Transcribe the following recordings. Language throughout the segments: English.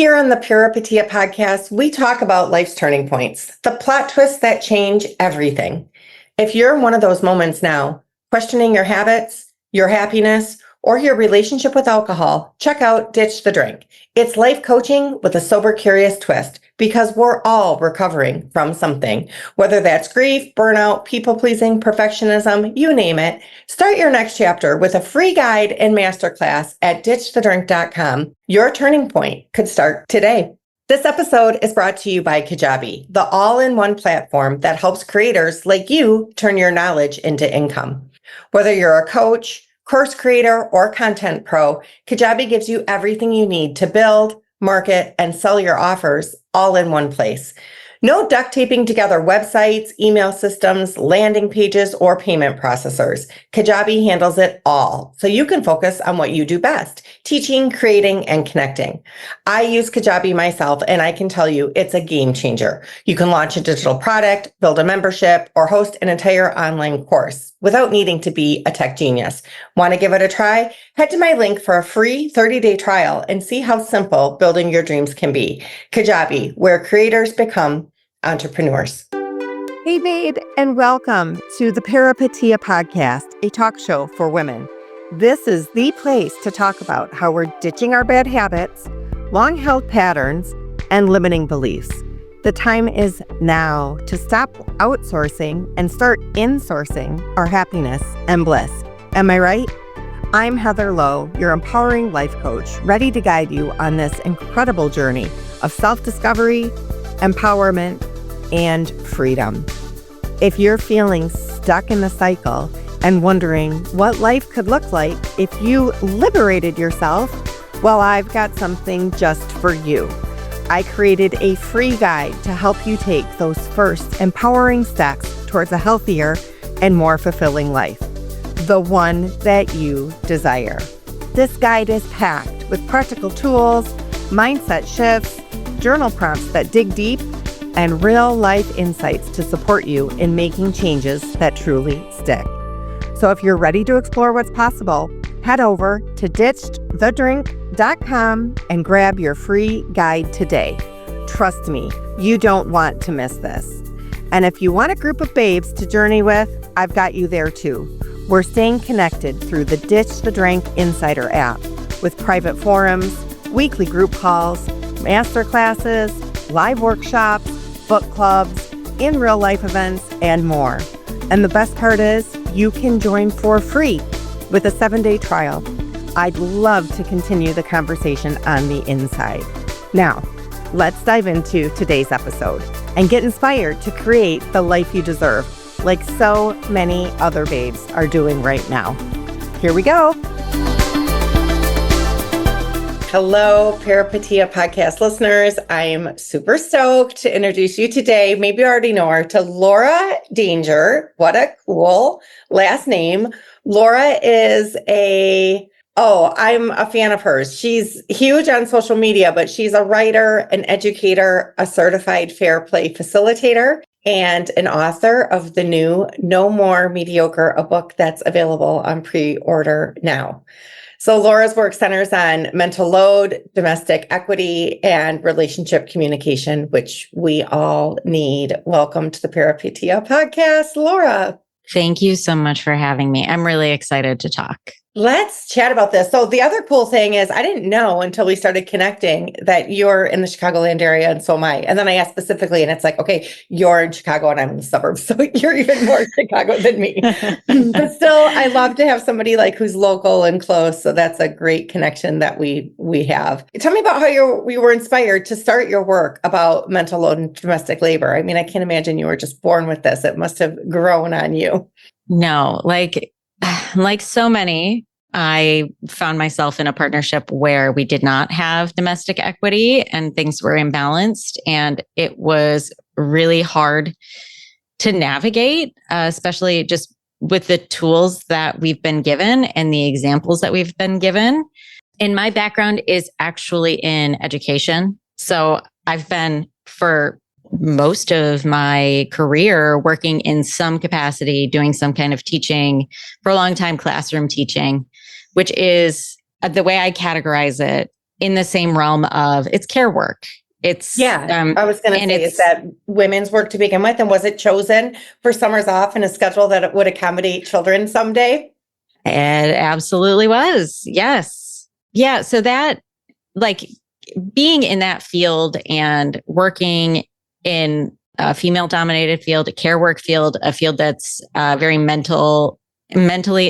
Here on the Peripeteia Podcast, we talk about life's turning points, the plot twists that change everything. If you're in one of those moments now, questioning your habits, your happiness, or your relationship with alcohol, check out Ditch the Drink. It's life coaching with a sober, curious twist, because we're all recovering from something. Whether that's grief, burnout, people-pleasing, perfectionism, you name it. Start your next chapter with a free guide and masterclass at ditchthedrink.com. Your turning point could start today. This episode is brought to you by Kajabi, the all-in-one platform that helps creators like you turn your knowledge into income. Whether you're a coach, course creator, or content pro, Kajabi gives you everything you need to build, market, and sell your offers all in one place. No duct taping together websites, email systems, landing pages, or payment processors. Kajabi handles it all, so you can focus on what you do best, teaching, creating, and connecting. I use Kajabi myself, and I can tell you it's a game changer. You can launch a digital product, build a membership, or host an entire online course without needing to be a tech genius. Want to give it a try? Head to my link for a free 30-day trial and see how simple building your dreams can be. Kajabi, where creators become entrepreneurs. Hey, babe, and welcome to the Peripeteia Podcast, a talk show for women. This is the place to talk about how we're ditching our bad habits, long-held patterns, and limiting beliefs. The time is now to stop outsourcing and start insourcing our happiness and bliss. Am I right? I'm Heather Lowe, your empowering life coach, ready to guide you on this incredible journey of self-discovery, empowerment, and freedom. If you're feeling stuck in the cycle and wondering what life could look like if you liberated yourself, well, I've got something just for you. I created a free guide to help you take those first empowering steps towards a healthier and more fulfilling life, the one that you desire. This guide is packed with practical tools, mindset shifts, journal prompts that dig deep, and real-life insights to support you in making changes that truly stick. So if you're ready to explore what's possible, head over to ditchthedrink.com and grab your free guide today. Trust me, you don't want to miss this. And if you want a group of babes to journey with, I've got you there too. We're staying connected through the Ditch the Drink Insider app with private forums, weekly group calls, masterclasses, live workshops, book clubs, in real life events, and more. And the best part is you can join for free with a 7-day trial. I'd love to continue the conversation on the inside. Now, let's dive into today's episode and get inspired to create the life you deserve, like so many other babes are doing right now. Here we go. Hello, Peripeteia Podcast listeners. I'm super stoked to introduce you today. Maybe you already know her, to Laura Danger. What a cool last name. Laura is I'm a fan of hers. She's huge on social media, but she's a writer, an educator, a certified fair play facilitator, and an author of the new No More Mediocre, a book that's available on pre-order now. So Laura's work centers on mental load, domestic equity, and relationship communication, which we all need. Welcome to the Peripeteia Podcast, Laura. Thank you so much for having me. I'm really excited to talk. Let's chat about this. So the other cool thing is I didn't know until we started connecting that you're in the Chicagoland area and so am I. And then I asked specifically and it's like, okay, you're in Chicago and I'm in the suburbs. So you're even more Chicago than me. But still, I love to have somebody like who's local and close. So that's a great connection that we have. Tell me about how you were inspired to start your work about mental load and domestic labor. I mean, I can't imagine you were just born with this. It must have grown on you. No, like so many, I found myself in a partnership where we did not have domestic equity and things were imbalanced. And it was really hard to navigate, especially just with the tools that we've been given and the examples that we've been given. And my background is actually in education. So I've been for most of my career working in some capacity, doing some kind of teaching, for a long time, classroom teaching, which is the way I categorize it in the same realm of it's care work. It's I was going to say, is that women's work to begin with? And was it chosen for summers off in a schedule that it would accommodate children someday? It absolutely was. Yes. Yeah. So that, like, being in that field and working in a female dominated field, a care work field, a field that's very mentally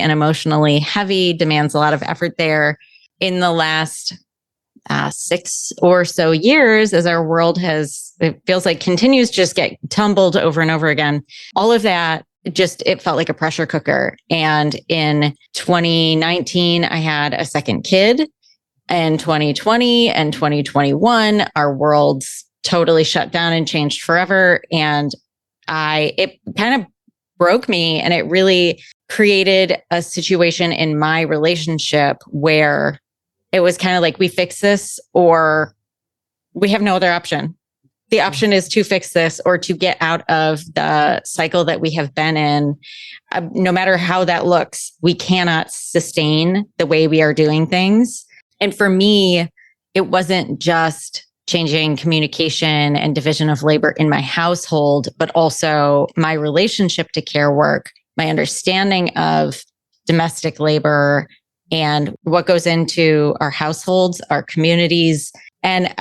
and emotionally heavy, demands a lot of effort there. In the last 6 or so years, as our world it feels like continues to just get tumbled over and over again, all of that it felt like a pressure cooker. And in 2019, I had a second kid. In 2020 and 2021, our worlds totally shut down and changed forever. And it kind of broke me, and it really created a situation in my relationship where it was kind of like, we fix this or we have no other option. The option is to fix this or to get out of the cycle that we have been in. No matter how that looks, we cannot sustain the way we are doing things. And for me, it wasn't just changing communication and division of labor in my household, but also my relationship to care work, my understanding of domestic labor and what goes into our households, our communities. And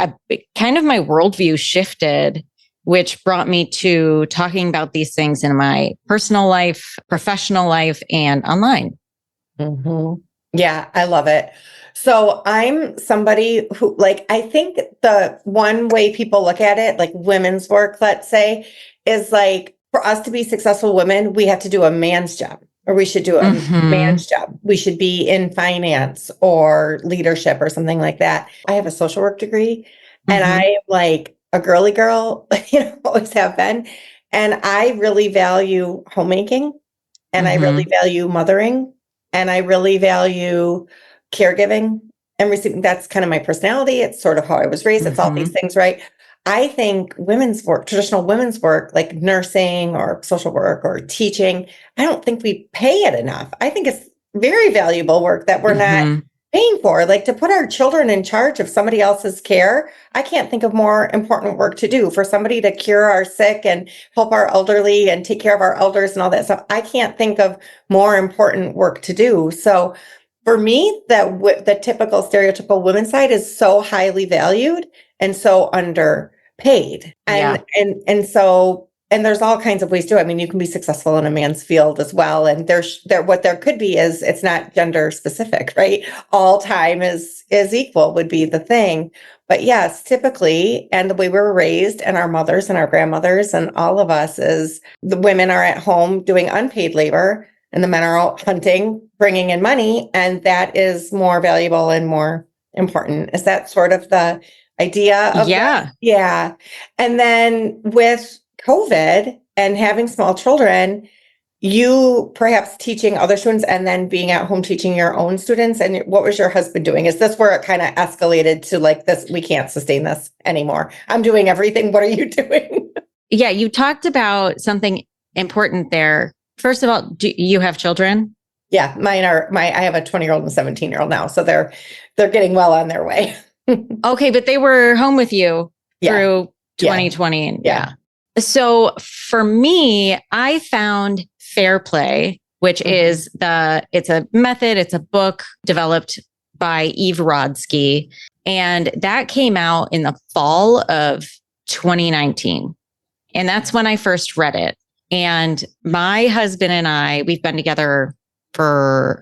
kind of my worldview shifted, which brought me to talking about these things in my personal life, professional life, and online. Mm-hmm. Yeah, I love it. So I'm somebody who, I think the one way people look at it, like women's work, let's say, is like, for us to be successful women, we have to do a man's job, or we should do a man's job. We should be in finance or leadership or something like that. I have a social work degree, and I am like a girly girl, always have been. And I really value homemaking, and I really value mothering, and I really value caregiving and receiving. That's kind of my personality. It's sort of how I was raised. It's all these things, right? I think women's work, traditional women's work, like nursing or social work or teaching, I don't think we pay it enough. I think it's very valuable work that we're not paying for. Like, to put our children in charge of somebody else's care, I can't think of more important work to do. For somebody to cure our sick and help our elderly and take care of our elders and all that stuff, I can't think of more important work to do. So for me, the typical stereotypical women's side is so highly valued and so underpaid. And there's all kinds of ways to. I mean, you can be successful in a man's field as well. And what there could be is, it's not gender specific, right? All time is equal would be the thing. But yes, typically, and the way we were raised, and our mothers and our grandmothers and all of us, is the women are at home doing unpaid labor, and the men are out hunting, bringing in money, and that is more valuable and more important. Is that sort of the idea of that? Yeah. And then with COVID and having small children, you perhaps teaching other students and then being at home teaching your own students. And what was your husband doing? Is this where it kind of escalated to like this, we can't sustain this anymore? I'm doing everything. What are you doing? Yeah, you talked about something important there. First of all, do you have children? Yeah, I have a 20-year-old and a 17-year-old now. So they're getting well on their way. Okay, but they were home with you through 2020. Yeah. So for me, I found Fair Play, which is it's a method, it's a book developed by Eve Rodsky. And that came out in the fall of 2019. And that's when I first read it. And my husband and I, we've been together for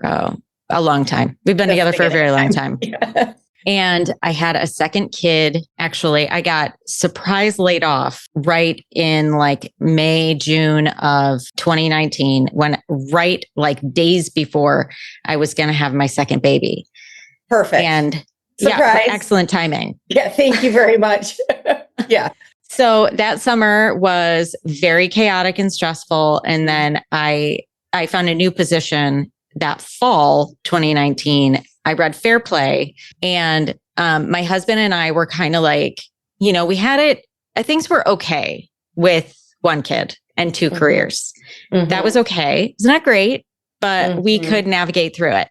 a long time. We've been together for a very long time. Yeah. And I had a second kid. Actually, I got surprise laid off right in like May, June of 2019, right like days before I was going to have my second baby. Perfect. And surprise. Excellent timing. Yeah. Thank you very much. Yeah. So that summer was very chaotic and stressful. And then I found a new position that fall 2019. I read Fair Play, and my husband and I were kind of like, we had it, things were okay with one kid and two careers. That was okay. It's not great, but we could navigate through it.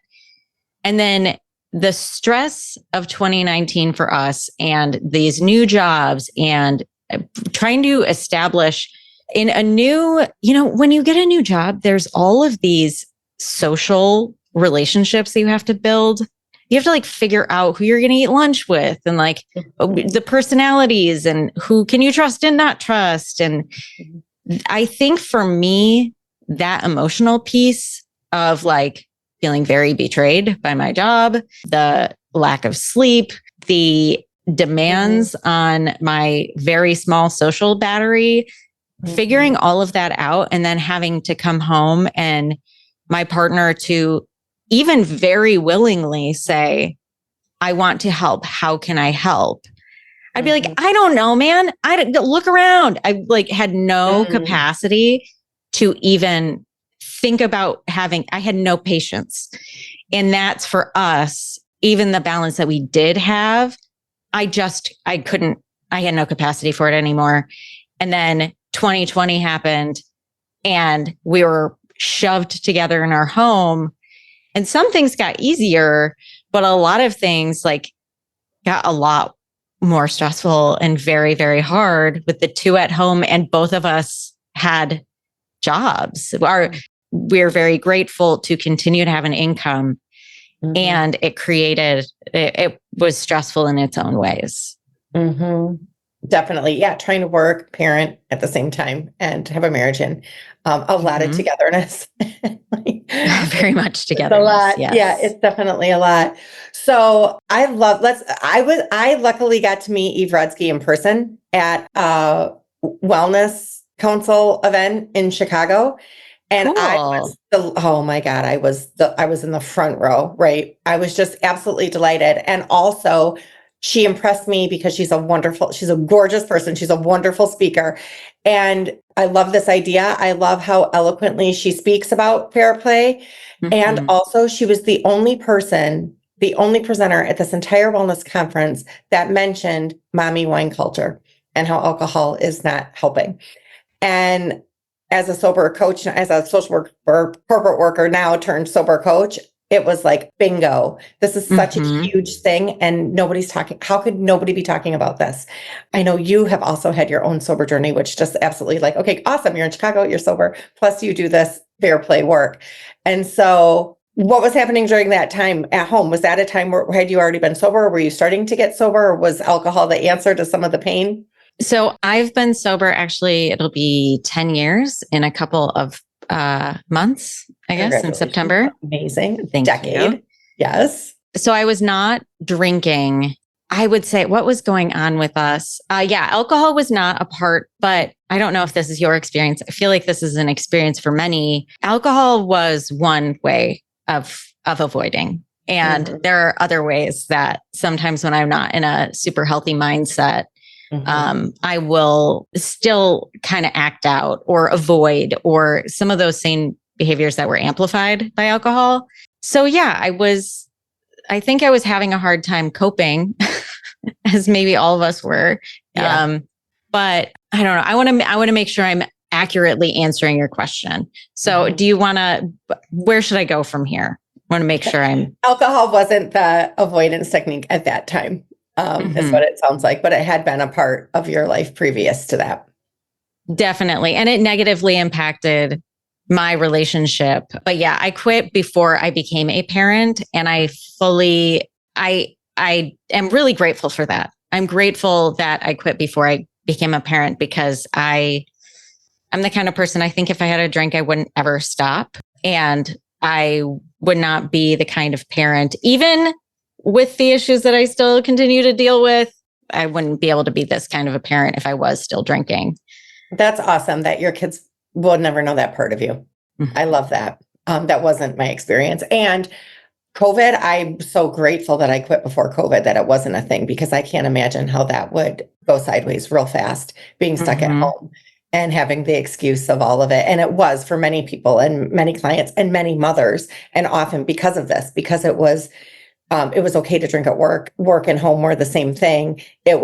And then the stress of 2019 for us and these new jobs and trying to establish in a new, when you get a new job, there's all of these social relationships that you have to build. You have to like figure out who you're going to eat lunch with and like the personalities and who can you trust and not trust. And I think for me, that emotional piece of like feeling very betrayed by my job, the lack of sleep, the demands on my very small social battery, figuring all of that out and then having to come home and my partner to even very willingly say, I want to help. How can I help? I'd be like, I don't know, man. I look around. I like had no capacity to even think about I had no patience. And that's for us, even the balance that we did have, I had no capacity for it anymore. And then 2020 happened and we were shoved together in our home and some things got easier, but a lot of things like got a lot more stressful and very, very hard with the two at home. And both of us had jobs. We're very grateful to continue to have an income. And it was stressful in its own ways. Definitely. Yeah. Trying to work, parent at the same time and have a marriage and a lot of togetherness. Very much together. A lot. Yes. Yeah, it's definitely a lot. So I luckily got to meet Eve Rudsky in person at a wellness council event in Chicago. And cool. oh my God, I was in the front row, right? I was just absolutely delighted. And also she impressed me because she's a gorgeous person. She's a wonderful speaker. And I love this idea. I love how eloquently she speaks about fair play. And also she was the only presenter at this entire wellness conference that mentioned mommy wine culture and how alcohol is not helping. And as a sober coach, as a social worker, corporate worker now turned sober coach, it was like, bingo, this is such a huge thing and nobody's talking. How could nobody be talking about this? I know you have also had your own sober journey, which just absolutely like, okay, awesome. You're in Chicago, you're sober. Plus you do this fair play work. And so what was happening during that time at home? Was that a time where had you already been sober? Or were you starting to get sober? Or was alcohol the answer to some of the pain? So I've been sober, actually, it'll be 10 years in a couple of months, I guess, in September. Amazing. Thank Decade. You. Yes. So I was not drinking. I would say what was going on with us. Alcohol was not a part, but I don't know if this is your experience. I feel like this is an experience for many. Alcohol was one way of avoiding. And there are other ways that sometimes when I'm not in a super healthy mindset, I will still kind of act out or avoid or some of those same behaviors that were amplified by alcohol. So I think I was having a hard time coping as maybe all of us were. Yeah. But I don't know. I want to make sure I'm accurately answering your question. So where should I go from here? I want to make sure alcohol wasn't the avoidance technique at that time. Is what it sounds like, but it had been a part of your life previous to that. Definitely. And it negatively impacted my relationship. But yeah, I quit before I became a parent and I am really grateful for that. I'm grateful that I quit before I became a parent because I'm the kind of person, I think if I had a drink, I wouldn't ever stop. And I would not be the kind of parent, even with the issues that I still continue to deal with, I wouldn't be able to be this kind of a parent if I was still drinking. That's awesome that your kids will never know that part of you. I love that. That wasn't my experience. And COVID, I'm so grateful that I quit before COVID, that it wasn't a thing, because I can't imagine how that would go sideways real fast, being stuck at home and having the excuse of all of it. And it was for many people and many clients and many mothers. And often because of this, because it was okay to drink at work and home were the same thing. It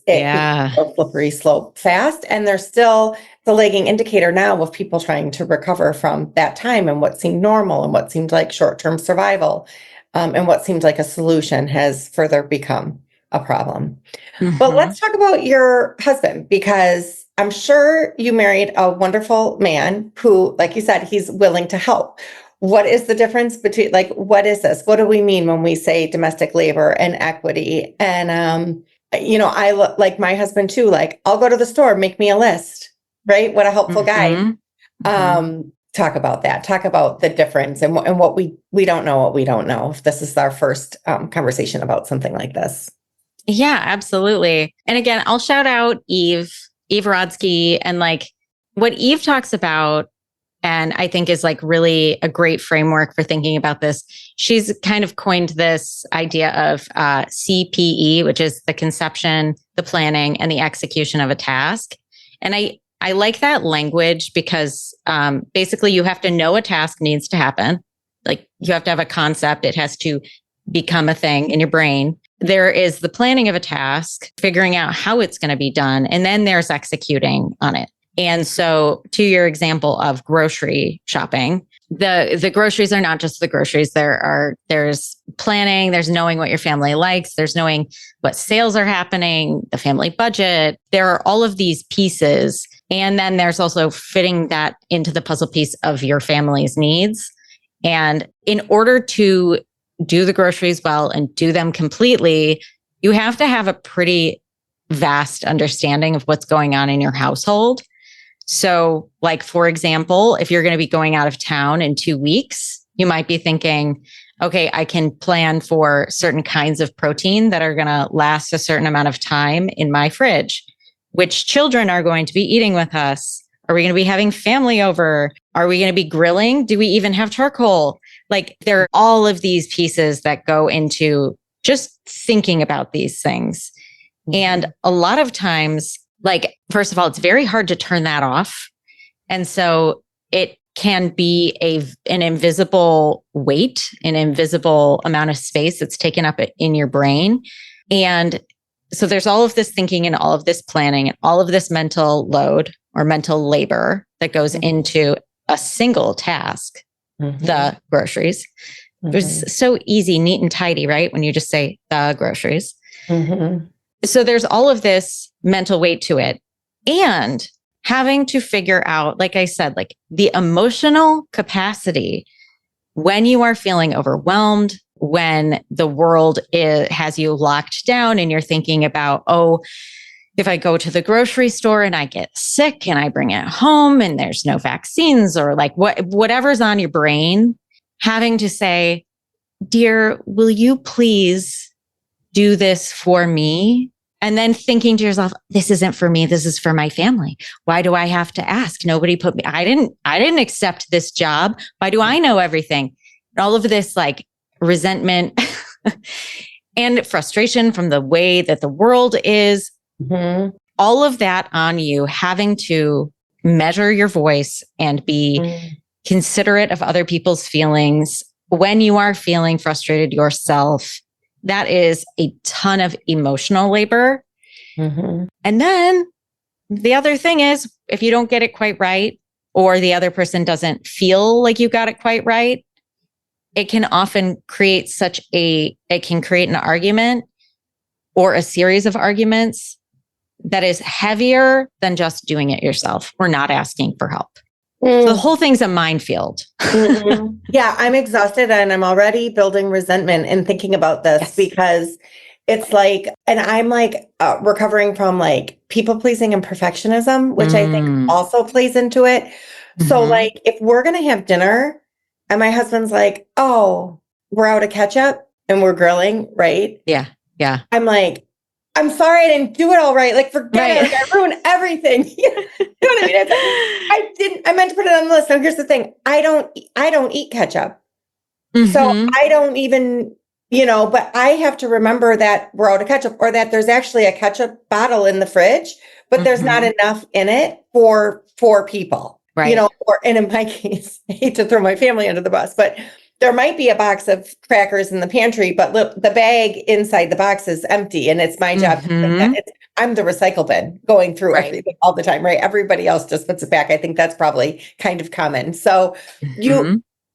became a slippery slope fast. And there's still the lagging indicator now of people trying to recover from that time and what seemed normal and what seemed like short-term survival. and what seemed like a solution has further become a problem. Mhm. But let's talk about your husband, because I'm sure you married a wonderful man who, like you said, he's willing to help. What is the difference between, like, what is this? What do we mean when we say domestic labor and equity? And, like my husband too, like, I'll go to the store, make me a list, right? What a helpful guide. Mhm. Mhm. Talk about that. Talk about the difference and what we don't know, what we don't know. If this is our first conversation about something like this. Yeah, absolutely. And again, I'll shout out Eve Rodsky, and like what Eve talks about, and I think is like really a great framework for thinking about this. She's kind of coined this idea of CPE, which is the conception, the planning, and the execution of a task. And I like that language because basically you have to know a task needs to happen. Like you have to have a concept. It has to become a thing in your brain. There is the planning of a task, figuring out how it's going to be done, and then there's executing on it. And so to your example of grocery shopping, the groceries are not just the groceries. There's planning, there's knowing what your family likes, there's knowing what sales are happening, the family budget. There are all of these pieces. And then there's also fitting that into the puzzle piece of your family's needs. And in order to do the groceries well and do them completely, you have to have a pretty vast understanding of what's going on in your household. So, like, for example, if you're going to be going out of town in 2 weeks, you might be thinking, okay, I can plan for certain kinds of protein that are going to last a certain amount of time in my fridge. Which children are going to be eating with us? Are we going to be having family over? Are we going to be grilling? Do we even have charcoal? Like, there are all of these pieces that go into just thinking about these things. And a lot of times, like, first of all, it's very hard to turn that off. And so it can be an invisible weight, an invisible amount of space that's taken up in your brain. And so there's all of this thinking and all of this planning and all of this mental load or mental labor that goes into a single task, the groceries. It's so easy, neat and tidy, right? When you just say the groceries. So there's all of this mental weight to it, and having to figure out, like I said, like the emotional capacity when you are feeling overwhelmed, when the world has you locked down and you're thinking about, oh, if I go to the grocery store and I get sick and I bring it home and there's no vaccines, or like whatever's on your brain, having to say, dear, will you please do this for me? And then thinking to yourself, this isn't for me. This is for my family. Why do I have to ask? Nobody put me, I didn't accept this job. Why do I know everything? And all of this like resentment and frustration from the way that the world is, all of that on you, having to measure your voice and be considerate of other people's feelings when you are feeling frustrated yourself. That is a ton of emotional labor. And then the other thing is, if you don't get it quite right, or the other person doesn't feel like you got it quite right, it can often create it can create an argument or a series of arguments that is heavier than just doing it yourself or not asking for help. So the whole thing's a minefield. Yeah, I'm exhausted and I'm already building resentment and thinking about this because it's like, and I'm like recovering from like people pleasing and perfectionism, which I think also plays into it. So like if we're going to have dinner and my husband's like, oh, we're out of ketchup and we're grilling, right? Yeah. Yeah. I'm like, I'm sorry I didn't do it all right. Like, forget it. Like, I ruined everything. You know what I mean? I meant to put it on the list. Now, here's the thing. I don't eat ketchup. So I don't even, but I have to remember that we're out of ketchup, or that there's actually a ketchup bottle in the fridge, but there's not enough in it for 4 people, right? And in my case, I hate to throw my family under the bus, but there might be a box of crackers in the pantry, but the bag inside the box is empty, and it's my job. I'm the recycle bin going through everything all the time, right? Everybody else just puts it back. I think that's probably kind of common. So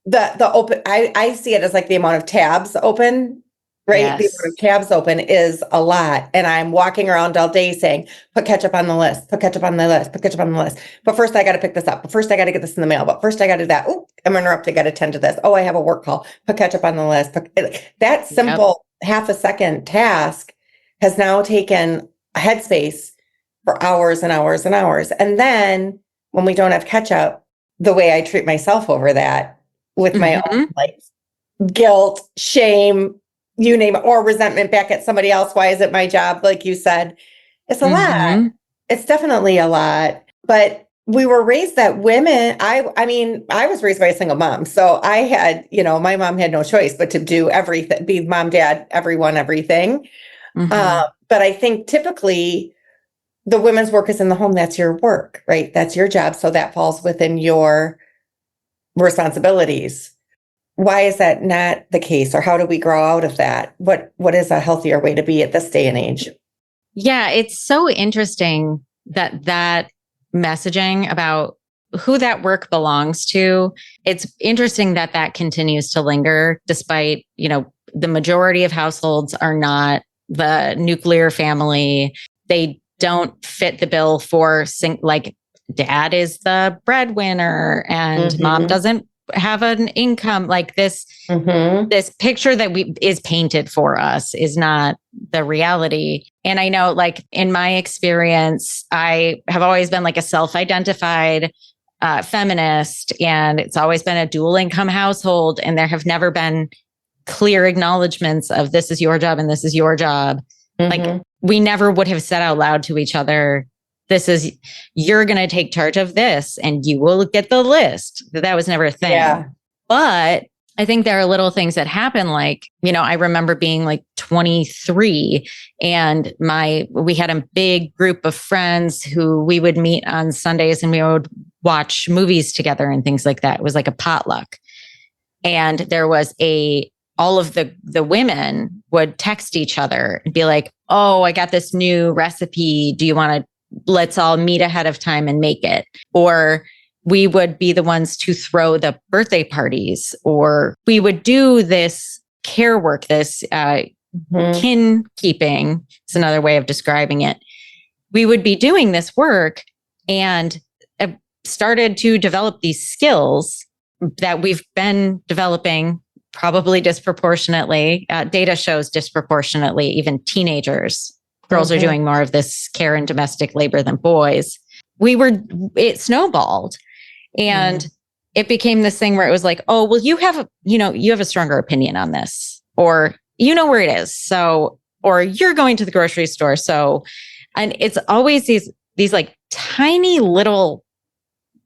the open, I see it as like the amount of tabs open, right? The Yes. amount of tabs open is a lot. And I'm walking around all day saying, put ketchup on the list, put ketchup on the list, put ketchup on the list. But first I got to pick this up. But first I got to get this in the mail. But first I got to do that. Oh, I'm interrupted. Got to attend to this. Oh, I have a work call. Put ketchup on the list. That simple half a second task has now taken a headspace for hours and hours and hours. And then when we don't have ketchup, the way I treat myself over that with my own like guilt, shame, you name it, or resentment back at somebody else. Why is it my job? Like you said, it's a lot. It's definitely a lot. But we were raised that women, I mean, I was raised by a single mom. So I had, my mom had no choice but to do everything, be mom, dad, everyone, everything. But I think typically the women's work is in the home. That's your work, right? That's your job. So that falls within your responsibilities. Why is that not the case? Or how do we grow out of that? What is a healthier way to be at this day and age? Yeah, it's so interesting that messaging about who that work belongs to. It's interesting that continues to linger despite, the majority of households are not the nuclear family. They don't fit the bill for like dad is the breadwinner and mom doesn't have an income. Like this picture that is painted for us is not the reality. And I know, like in my experience, I have always been like a self-identified feminist, and it's always been a dual income household. And there have never been clear acknowledgments of this is your job and this is your job. Like we never would have said out loud to each other, you're going to take charge of this and you will get the list. That was never a thing. Yeah. But I think there are little things that happen. Like, I remember being like 23 and we had a big group of friends who we would meet on Sundays and we would watch movies together and things like that. It was like a potluck. And there was all of the women would text each other and be like, oh, I got this new recipe. Do you want to, let's all meet ahead of time and make it? Or we would be the ones to throw the birthday parties, or we would do this care work, this kin keeping is another way of describing it. We would be doing this work and started to develop these skills that we've been developing probably disproportionately. Data shows disproportionately, even teenagers. Girls are doing more of this care and domestic labor than boys. It snowballed. And it became this thing where it was like, oh, well, you have a stronger opinion on this, or where it is. So, or you're going to the grocery store. So, and it's always these like tiny little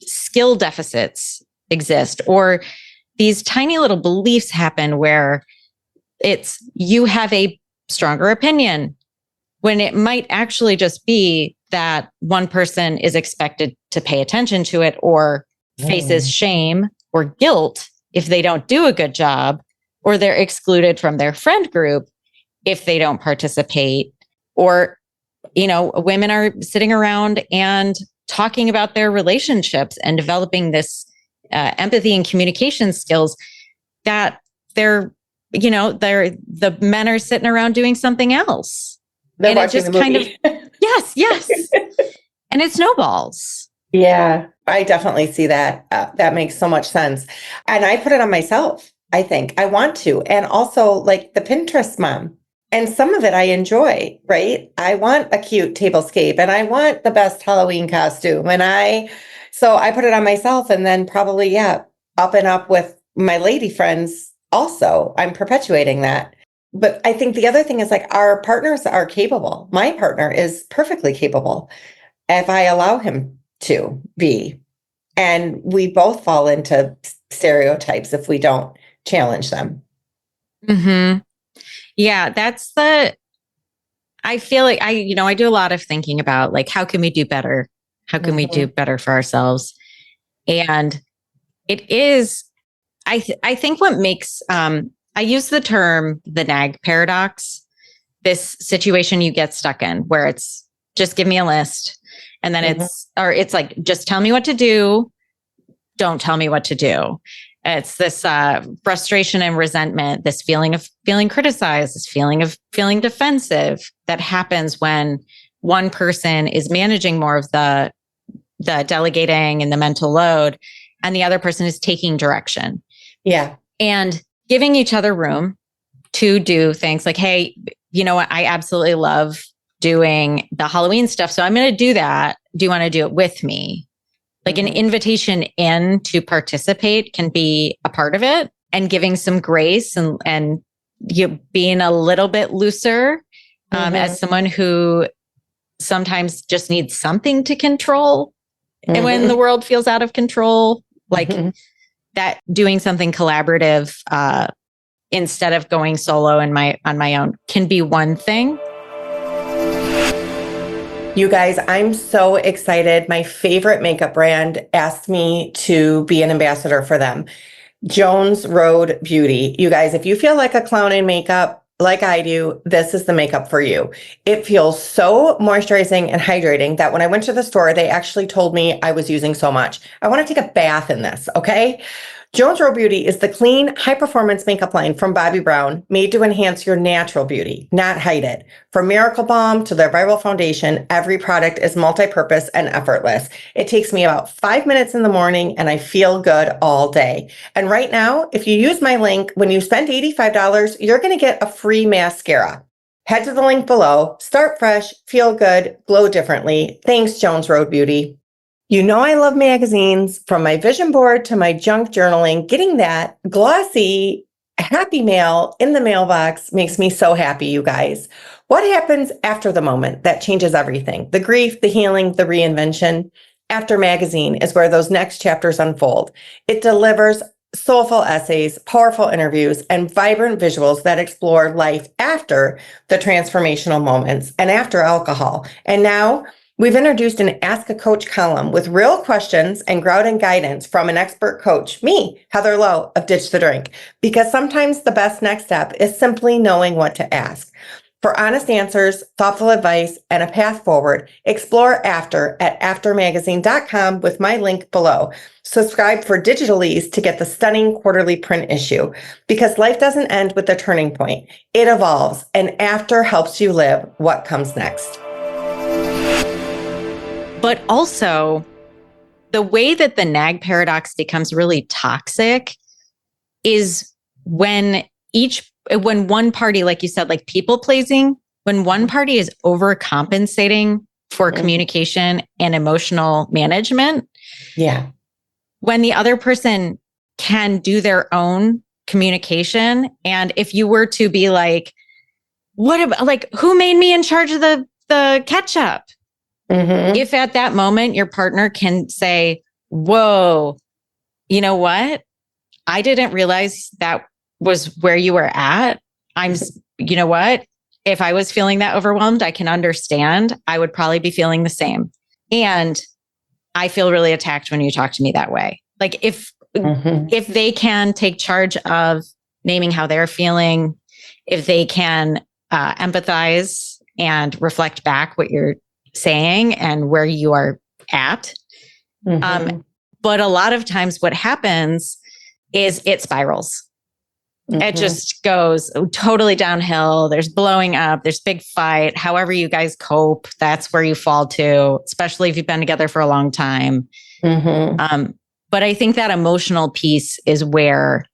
skill deficits exist, or these tiny little beliefs happen where you have a stronger opinion when it might actually just be that one person is expected to pay attention to it or faces shame or guilt if they don't do a good job, or they're excluded from their friend group if they don't participate, or, women are sitting around and talking about their relationships and developing this empathy and communication skills that the men are sitting around doing something else. They're watching the movie. Yes. And it snowballs. Yeah, I definitely see that. That makes so much sense. And I put it on myself. I think I want to. And also like the Pinterest mom. And some of it I enjoy, right? I want a cute tablescape and I want the best Halloween costume. So I put it on myself, and then probably, up and up with my lady friends also. I'm perpetuating that. But I think the other thing is like our partners are capable. My partner is perfectly capable if I allow him to be. And we both fall into stereotypes if we don't challenge them. Yeah, I feel like I do a lot of thinking about like, how can we do better? How can we do better for ourselves? And it is, I think what makes, I use the term the nag paradox, this situation you get stuck in where it's just give me a list. And then it's like, just tell me what to do. Don't tell me what to do. It's this frustration and resentment, this feeling of feeling criticized, this feeling of feeling defensive that happens when one person is managing more of the delegating and the mental load, and the other person is taking direction. Yeah. And giving each other room to do things like, hey, you know what? I absolutely love doing the Halloween stuff. So I'm going to do that. Do you want to do it with me? Like an invitation in to participate can be a part of it, and giving some grace and you being a little bit looser as someone who sometimes just needs something to control. And when the world feels out of control, like that, doing something collaborative instead of going solo on my own can be one thing. You guys, I'm so excited. My favorite makeup brand asked me to be an ambassador for them. Jones Road Beauty. You guys, if you feel like a clown in makeup, like I do, this is the makeup for you. It feels so moisturizing and hydrating that when I went to the store, they actually told me I was using so much. I want to take a bath in this, okay? Jones Road Beauty is the clean, high-performance makeup line from Bobbi Brown, made to enhance your natural beauty, not hide it. From Miracle Balm to their viral foundation, every product is multi-purpose and effortless. It takes me about 5 minutes in the morning, and I feel good all day. And right now, if you use my link, when you spend $85, you're going to get a free mascara. Head to the link below. Start fresh, feel good, glow differently. Thanks, Jones Road Beauty. You know I love magazines. From my vision board to my junk journaling, getting that glossy happy mail in the mailbox makes me so happy, you guys. What happens after the moment? That changes everything. The grief, the healing, the reinvention. After magazine is where those next chapters unfold. It delivers soulful essays, powerful interviews, and vibrant visuals that explore life after the transformational moments and after alcohol. And now, we've introduced an Ask a Coach column with real questions and grounding guidance from an expert coach, me, Heather Lowe of Ditch the Drink, because sometimes the best next step is simply knowing what to ask. For honest answers, thoughtful advice, and a path forward, explore After at aftermagazine.com with my link below. Subscribe for Digitalese to get the stunning quarterly print issue, because life doesn't end with the turning point. It evolves, and After helps you live what comes next. But also, the way that the nag paradox becomes really toxic is when one party, like you said, like people pleasing, when one party is overcompensating for communication and emotional management. Yeah. When the other person can do their own communication. And if you were to be like, what about, like, who made me in charge of the ketchup? If at that moment your partner can say, whoa, you know what? I didn't realize that was where you were at. You know what? If I was feeling that overwhelmed, I can understand. I would probably be feeling the same. And I feel really attacked when you talk to me that way. Like if they can take charge of naming how they're feeling, if they can empathize and reflect back what you're saying and where you are at. But a lot of times what happens is it spirals. It just goes totally downhill. There's blowing up, there's big fight. However you guys cope, that's where you fall to, especially if you've been together for a long time. But I think that emotional piece is where,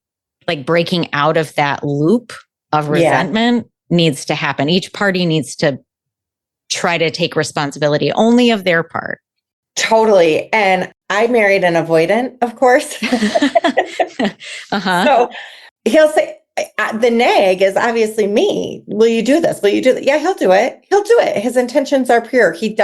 like, breaking out of that loop of resentment needs to happen. Each party needs to try to take responsibility only of their part. Totally. And I married an avoidant, of course. So he'll say, the nag is obviously me. Will you do this? Will you do that? Yeah, he'll do it. He'll do it. His intentions are pure. He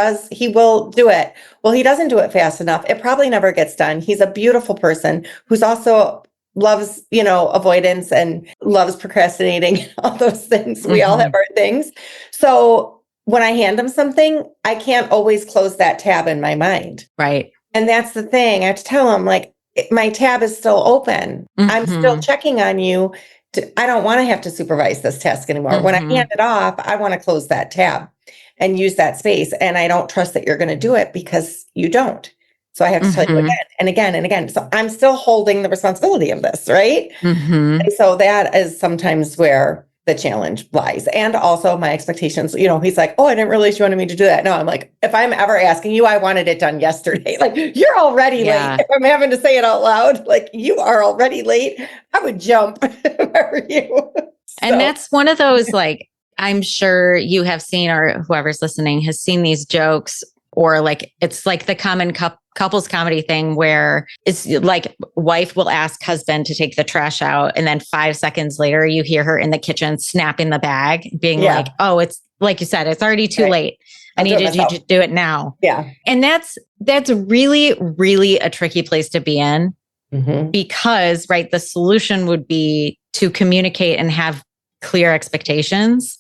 will do it. Well, he doesn't do it fast enough. It probably never gets done. He's a beautiful person who's also loves, avoidance and loves procrastinating, all those things. We all have our things. So when I hand him something, I can't always close that tab in my mind. Right. And that's the thing. I have to tell him, like, my tab is still open. I'm still checking on you. I don't want to have to supervise this task anymore. When I hand it off, I want to close that tab and use that space. And I don't trust that you're going to do it because you don't. So I have to tell you again and again and again. So I'm still holding the responsibility of this, right? And so that is sometimes where the challenge lies. And also my expectations, he's like, oh, I didn't realize you wanted me to do that. No, I'm like, if I'm ever asking you, I wanted it done yesterday. Like, you're already late. If I'm having to say it out loud, like, you are already late, I would jump if I were you. And that's one of those, like, I'm sure you have seen, or whoever's listening has seen these jokes, or like, it's like the common couples comedy thing where it's like wife will ask husband to take the trash out. And then 5 seconds later, you hear her in the kitchen snapping the bag, being like, oh, it's like you said, it's already too late. I need you to do it now. Yeah. And that's really, really a tricky place to be in because, right, the solution would be to communicate and have clear expectations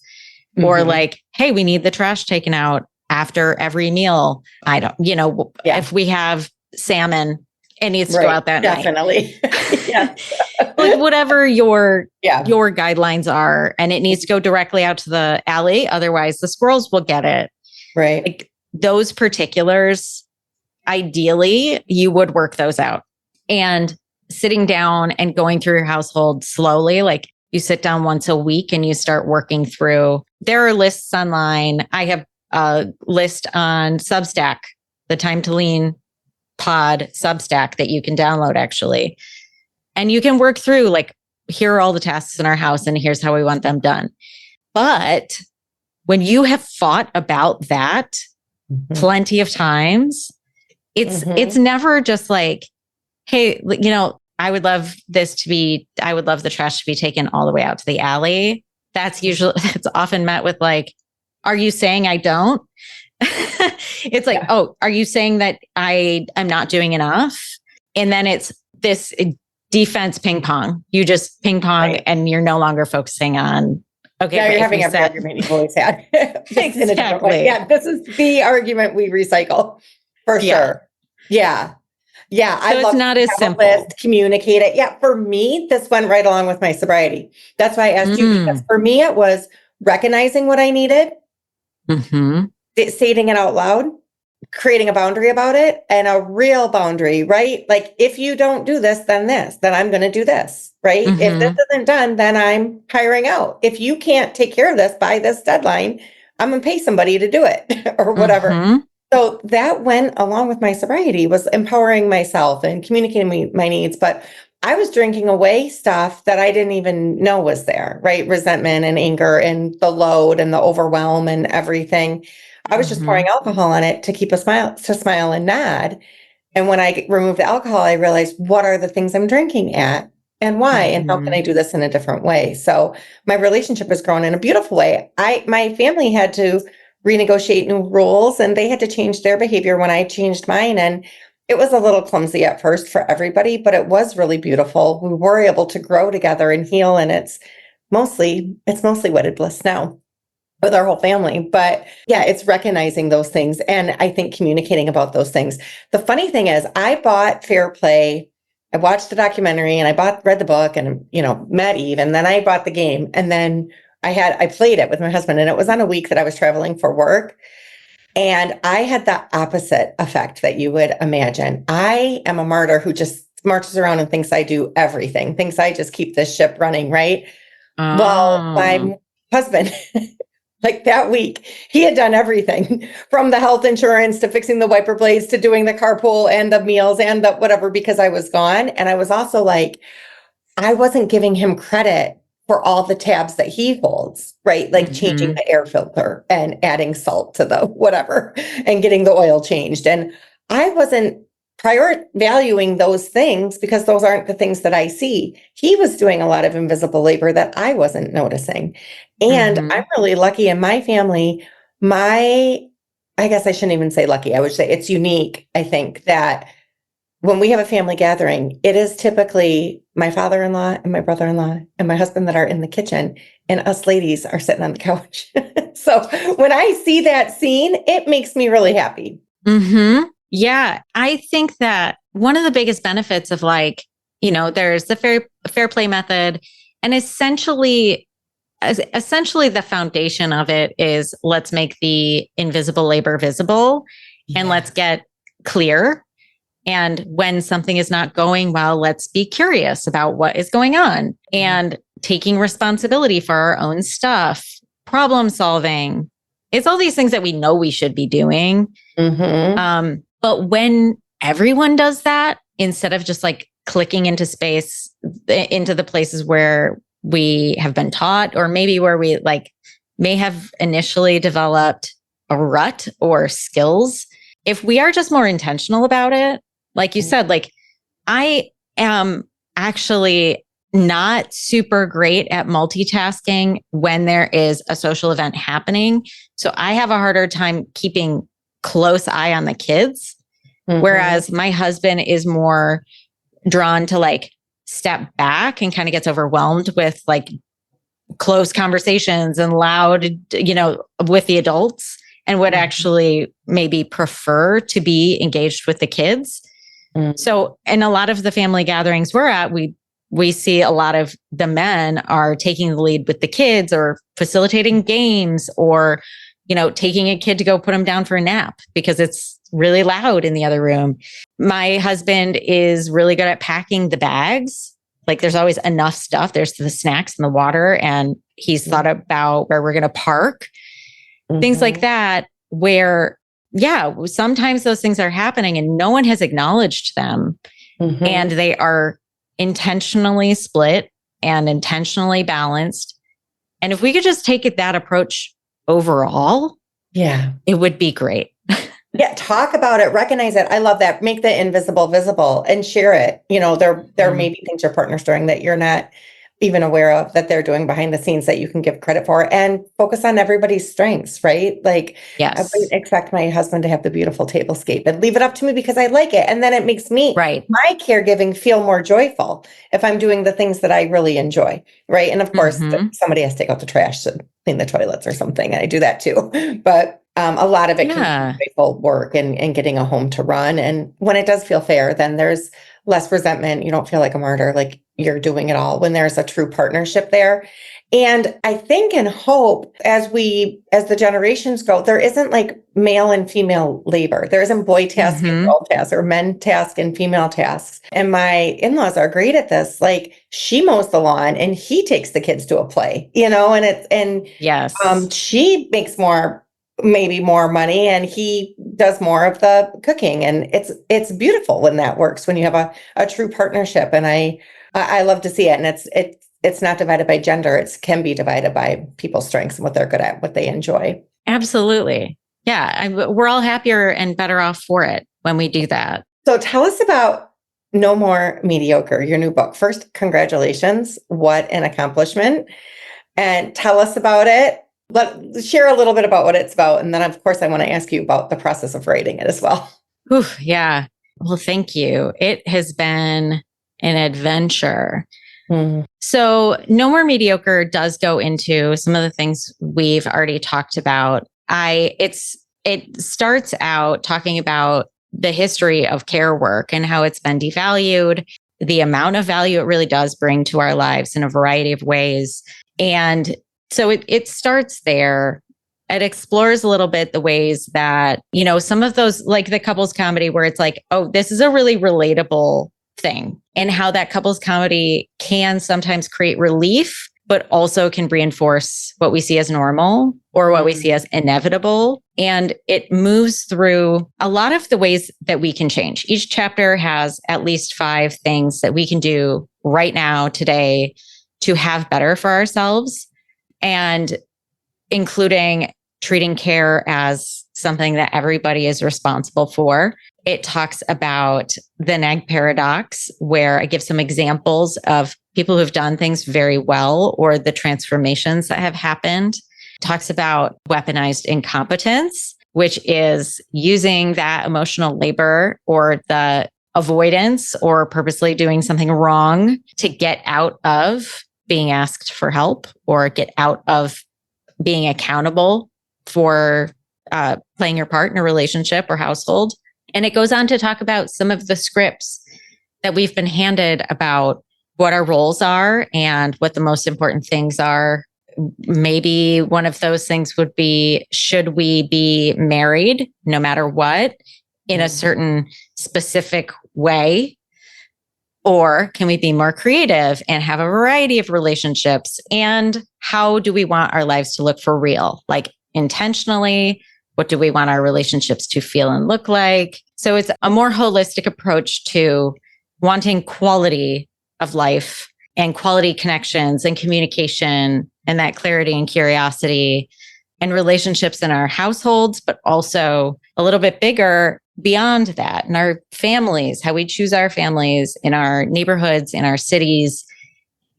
or like, hey, we need the trash taken out after every meal. I don't, if we have salmon, it needs to go out that night. Definitely. Yeah. Like whatever your guidelines are, and it needs to go directly out to the alley. Otherwise the squirrels will get it. Right. Like those particulars, ideally you would work those out. And sitting down and going through your household slowly, like you sit down once a week and you start working through, there are lists online. I have a list on Substack, the Time to Lean pod Substack that you can download actually. And you can work through like, here are all the tasks in our house and here's how we want them done. But when you have fought about that plenty of times, it's never just like, hey, I would love the trash to be taken all the way out to the alley. It's often met with like, are you saying I don't? It's like, oh, are you saying that I'm not doing enough? And then it's this defense ping pong. You just ping pong and you're no longer focusing on, okay. Yeah, you're having every argument you've always had. Exactly. In a different way. Yeah, this is the argument we recycle for sure. Yeah. Yeah. So it's not as simple. Communicate it. Yeah. For me, this went right along with my sobriety. That's why I asked you, because for me, it was recognizing what I needed, stating it out loud, creating a boundary about it, and a real boundary, right? Like, if you don't do this, then I'm going to do this, right? If this isn't done, then I'm hiring out. If you can't take care of this by this deadline, I'm going to pay somebody to do it or whatever. So that went along with my sobriety, was empowering myself and communicating my needs. But I was drinking away stuff that I didn't even know was there, right? Resentment and anger and the load and the overwhelm and everything. I was just pouring alcohol on it to keep to smile and nod. And when I removed the alcohol, I realized, what are the things I'm drinking at and why? And how can I do this in a different way? So my relationship has grown in a beautiful way. My family had to renegotiate new rules and they had to change their behavior when I changed mine. And it was a little clumsy at first for everybody, but it was really beautiful. We were able to grow together and heal. And it's mostly wedded bliss now with our whole family. But yeah, it's recognizing those things. And I think communicating about those things. The funny thing is, I bought Fair Play. I watched the documentary and read the book and, met Eve. And then I bought the game. And then I played it with my husband, and it was on a week that I was traveling for work. And I had the opposite effect that you would imagine. I am a martyr who just marches around and thinks I do everything, thinks I just keep this ship running, right? Well, my husband, like that week, he had done everything from the health insurance to fixing the wiper blades to doing the carpool and the meals and the whatever, because I was gone. And I was also like, I wasn't giving him credit for all the tabs that he holds, right? Like changing the air filter and adding salt to the whatever and getting the oil changed. And I wasn't valuing those things because those aren't the things that I see. He was doing a lot of invisible labor that I wasn't noticing. And I'm really lucky in my family. I guess I shouldn't even say lucky. I would say it's unique. I think that when we have a family gathering, it is typically my father-in-law and my brother-in-law and my husband that are in the kitchen, and us ladies are sitting on the couch. So when I see that scene, it makes me really happy. Yeah. I think that one of the biggest benefits of there's the fair play method, and essentially the foundation of it is, let's make the invisible labor visible and let's get clear. And when something is not going well, let's be curious about what is going on and taking responsibility for our own stuff, problem solving. It's all these things that we know we should be doing. But when everyone does that, instead of just like clicking into space, into the places where we have been taught, or maybe where we like may have initially developed a rut or skills, if we are just more intentional about it, like you said, like I am actually not super great at multitasking when there is a social event happening. So I have a harder time keeping close eye on the kids. Whereas my husband is more drawn to like step back and kind of gets overwhelmed with like close conversations and loud, with the adults, and would actually maybe prefer to be engaged with the kids. So in a lot of the family gatherings we're at, we see a lot of the men are taking the lead with the kids or facilitating games or, taking a kid to go put them down for a nap because it's really loud in the other room. My husband is really good at packing the bags. Like there's always enough stuff. There's the snacks and the water, and he's thought about where we're going to park, things like that, where, sometimes those things are happening and no one has acknowledged them. And they are intentionally split and intentionally balanced. And if we could just take that approach overall, it would be great. Talk about it, recognize it. I love that. Make the invisible visible and share it. There may be things your partner's doing that you're not even aware of that they're doing behind the scenes that you can give credit for, and focus on everybody's strengths, right? Like, I wouldn't expect my husband to have the beautiful tablescape, and leave it up to me because I like it. And then it makes me, my caregiving, feel more joyful if I'm doing the things that I really enjoy. Right. And of course, somebody has to take out the trash and clean the toilets or something. And I do that too. But a lot of it can be joyful work and getting a home to run. And when it does feel fair, then there's less resentment. You don't feel like a martyr, like you're doing it all, when there's a true partnership there. And I think and hope as the generations go, there isn't like male and female labor. There isn't boy task and girl task, or men task and female tasks. And my in-laws are great at this. Like she mows the lawn and he takes the kids to a play, and she makes maybe more money, and he does more of the cooking. And it's beautiful when that works, when you have a true partnership. And I love to see it. And it's not divided by gender. It can be divided by people's strengths and what they're good at, what they enjoy. Absolutely. Yeah. We're all happier and better off for it when we do that. So tell us about No More Mediocre, your new book. First, congratulations. What an accomplishment. And tell us about it. Share a little bit about what it's about. And then, of course, I want to ask you about the process of writing it as well. Yeah. Well, thank you. It has been an adventure. So No More Mediocre does go into some of the things we've already talked about. It starts out talking about the history of care work and how it's been devalued, the amount of value it really does bring to our lives in a variety of ways. And so it starts there. It explores a little bit the ways that, some of those, like the couples comedy where it's like, oh, this is a really relatable thing, and how that couples comedy can sometimes create relief, but also can reinforce what we see as normal or what we see as inevitable. And it moves through a lot of the ways that we can change. Each chapter has at least 5 things that we can do right now, today, to have better for ourselves, and including treating care as something that everybody is responsible for. It talks about the nag paradox, where I give some examples of people who've done things very well or the transformations that have happened. It talks about weaponized incompetence, which is using that emotional labor or the avoidance or purposely doing something wrong to get out of being asked for help or get out of being accountable for playing your part in a relationship or household. And it goes on to talk about some of the scripts that we've been handed about what our roles are and what the most important things are. Maybe one of those things would be, should we be married no matter what? in a certain specific way? Or can we be more creative and have a variety of relationships? And how do we want our lives to look for real? Like intentionally, what do we want our relationships to feel and look like? So it's a more holistic approach to wanting quality of life and quality connections and communication and that clarity and curiosity and relationships in our households, but also a little bit bigger beyond that in our families, how we choose our families, in our neighborhoods, in our cities,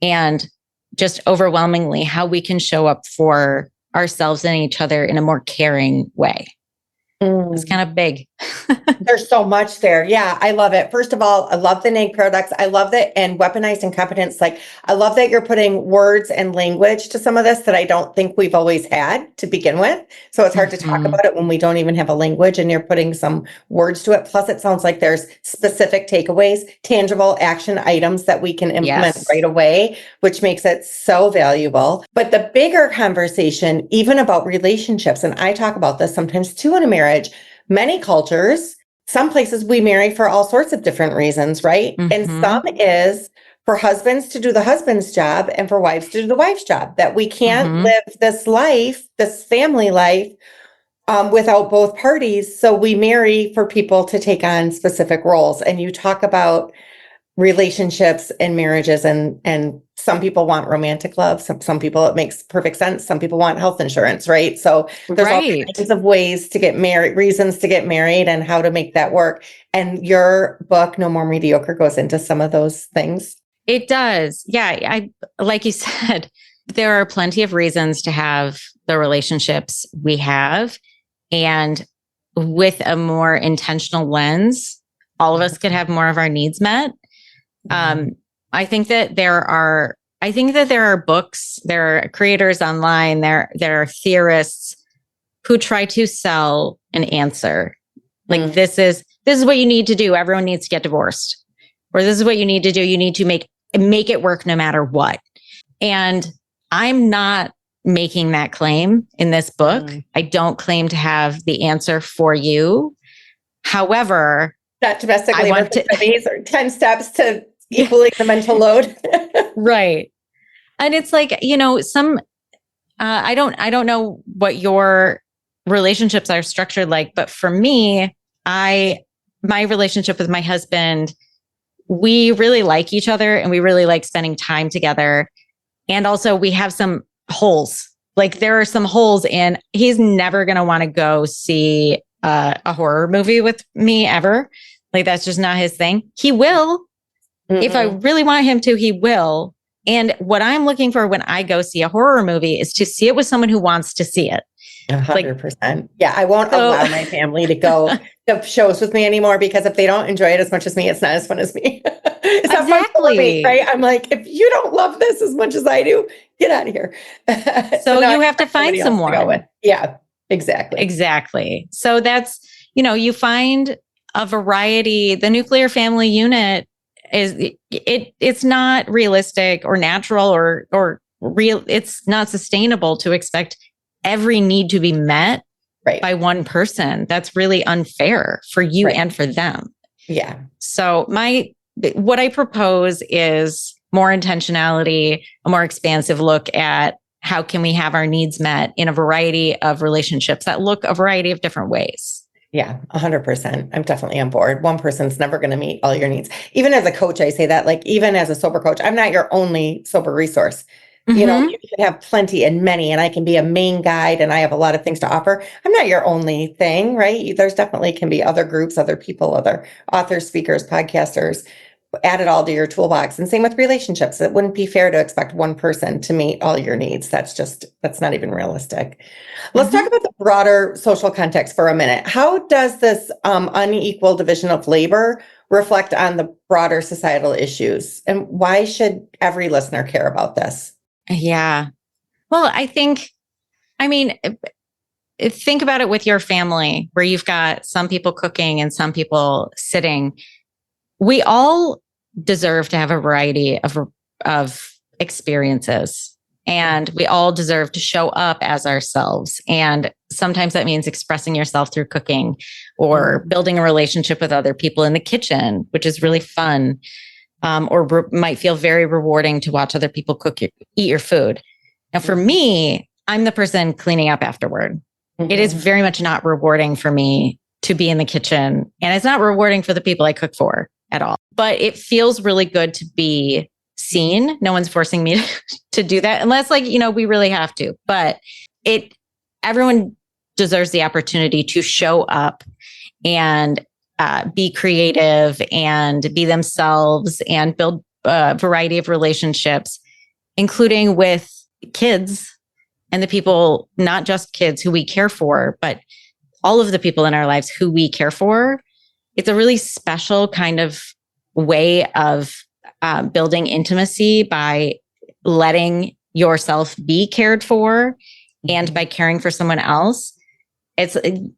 and just overwhelmingly how we can show up for ourselves and each other in a more caring way. It's kind of big. There's so much there. Yeah, I love it. First of all, I love the NAG paradox. I love that. And weaponized incompetence. Like, I love that you're putting words and language to some of this that I don't think we've always had to begin with. So it's hard to talk about it when we don't even have a language and you're putting some words to it. Plus, it sounds like there's specific takeaways, tangible action items that we can implement right away, which makes it so valuable. But the bigger conversation, even about relationships, and I talk about this sometimes too in a marriage, many cultures, some places we marry for all sorts of different reasons, right? And some is for husbands to do the husband's job and for wives to do the wife's job, that we can't live this life, this family life, without both parties. So we marry for people to take on specific roles. And you talk about relationships and marriages, and some people want romantic love. Some people, it makes perfect sense. Some people want health insurance, right? So there's all kinds of ways to get married, reasons to get married, and how to make that work. And your book, No More Mediocre, goes into some of those things. It does. Yeah. I, like you said, there are plenty of reasons to have the relationships we have. And with a more intentional lens, all of us could have more of our needs met. I think that there are books, there are creators online, there are theorists who try to sell an answer. Like this is what you need to do. Everyone needs to get divorced. Or this is what you need to do. You need to make it work no matter what. And I'm not making that claim in this book. I don't claim to have the answer for you. However, not domestically studies or 10 steps to equaling the mental load. Right. And it's like, I don't know what your relationships are structured like, but for me, my relationship with my husband, we really like each other and we really like spending time together. And also we have some holes. Like there are some holes, and he's never going to want to go see a horror movie with me ever. Like that's just not his thing. He will. If I really want him to, he will. And what I'm looking for when I go see a horror movie is to see it with someone who wants to see it. 100%. Yeah, I won't allow my family to go to shows with me anymore, because if they don't enjoy it as much as me, it's not as fun as me. It's not fun for me, right? I'm like, if you don't love this as much as I do, get out of here. So you have to find someone. Yeah, exactly. Exactly. So that's, you find a variety. The nuclear family unit it's not realistic or natural or real. It's not sustainable to expect every need to be met by one person. That's really unfair for you and for them. Yeah. So what I propose is more intentionality, a more expansive look at how can we have our needs met in a variety of relationships that look a variety of different ways. Yeah, 100%. I'm definitely on board. One person's never going to meet all your needs. Even as a coach, I say that, like, even as a sober coach, I'm not your only sober resource. You can have plenty and many, and I can be a main guide and I have a lot of things to offer. I'm not your only thing, right? There's definitely can be other groups, other people, other authors, speakers, podcasters. Add it all to your toolbox. And same with relationships. It wouldn't be fair to expect one person to meet all your needs. That's not even realistic. Let's talk about the broader social context for a minute. How does this unequal division of labor reflect on the broader societal issues? And why should every listener care about this? Yeah. Well, think about it with your family, where you've got some people cooking and some people sitting. We all deserve to have a variety of experiences. And we all deserve to show up as ourselves. And sometimes that means expressing yourself through cooking or building a relationship with other people in the kitchen, which is really fun. Might feel very rewarding to watch other people eat your food. Now, for me, I'm the person cleaning up afterward. It is very much not rewarding for me to be in the kitchen. And it's not rewarding for the people I cook for at all. But it feels really good to be seen. No one's forcing me to do that unless we really have to. But everyone deserves the opportunity to show up and be creative and be themselves and build a variety of relationships, including with kids and the people, not just kids who we care for, but all of the people in our lives who we care for. It's a really special kind of way of building intimacy by letting yourself be cared for and by caring for someone else.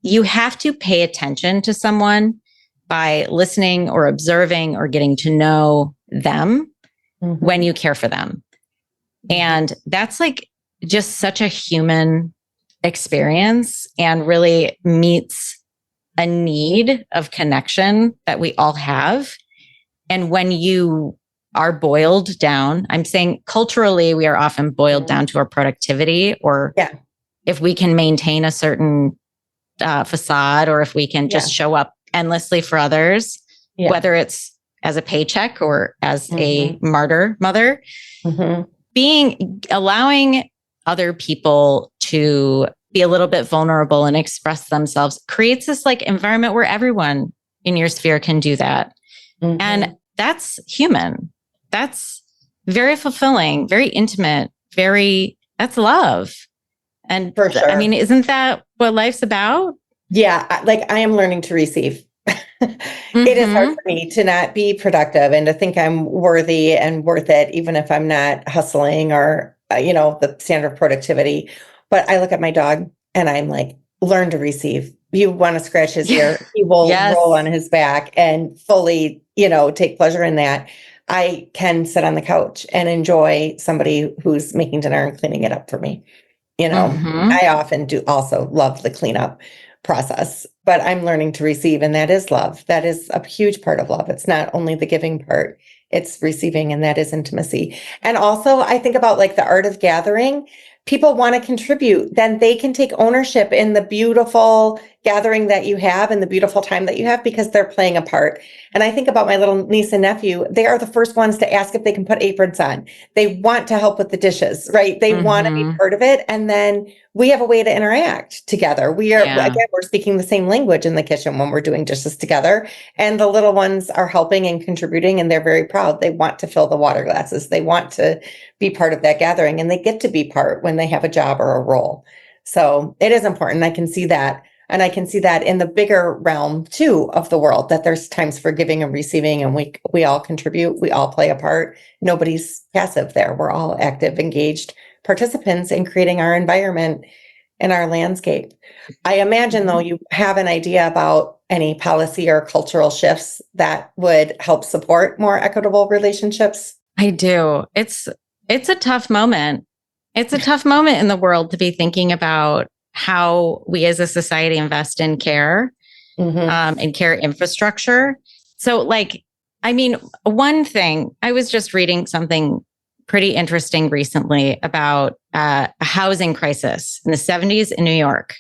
You have to pay attention to someone by listening or observing or getting to know them when you care for them. And that's just such a human experience and really meets a need of connection that we all have. And when you are boiled down, I'm saying culturally, we are often boiled down to our productivity, or if we can maintain a certain facade, or if we can just show up endlessly for others, whether it's as a paycheck or as a martyr mother, allowing other people to be a little bit vulnerable and express themselves creates this environment where everyone in your sphere can do that. And that's human. That's very fulfilling, very intimate, that's love. And for sure. I mean, isn't that what life's about? Yeah. I am learning to receive. It is hard for me to not be productive and to think I'm worthy and worth it, even if I'm not hustling or, the standard of productivity. But I look at my dog and I'm like, learn to receive. You want to scratch his ear, he will roll on his back and fully, take pleasure in that. I can sit on the couch and enjoy somebody who's making dinner and cleaning it up for me. I often do also love the cleanup process, but I'm learning to receive, and that is love. That is a huge part of love. It's not only the giving part, it's receiving, and that is intimacy. And also I think about the art of gathering. People want to contribute, then they can take ownership in the beautiful gathering that you have and the beautiful time that you have because they're playing a part. And I think about my little niece and nephew. They are the first ones to ask if they can put aprons on. They want to help with the dishes, right? They want to be part of it. And then we have a way to interact together. Again, we're speaking the same language in the kitchen when we're doing dishes together. And the little ones are helping and contributing, and they're very proud. They want to fill the water glasses. They want to be part of that gathering, and they get to be part when they have a job or a role. So it is important. I can see that. And I can see that in the bigger realm too of the world, that there's times for giving and receiving, and we all contribute, we all play a part. Nobody's passive there. We're all active, engaged participants in creating our environment and our landscape. I imagine though, you have an idea about any policy or cultural shifts that would help support more equitable relationships. I do. It's a tough moment. It's a tough moment in the world to be thinking about how we as a society invest in care and care infrastructure. So one thing, I was just reading something pretty interesting recently about a housing crisis in the 70s in New York.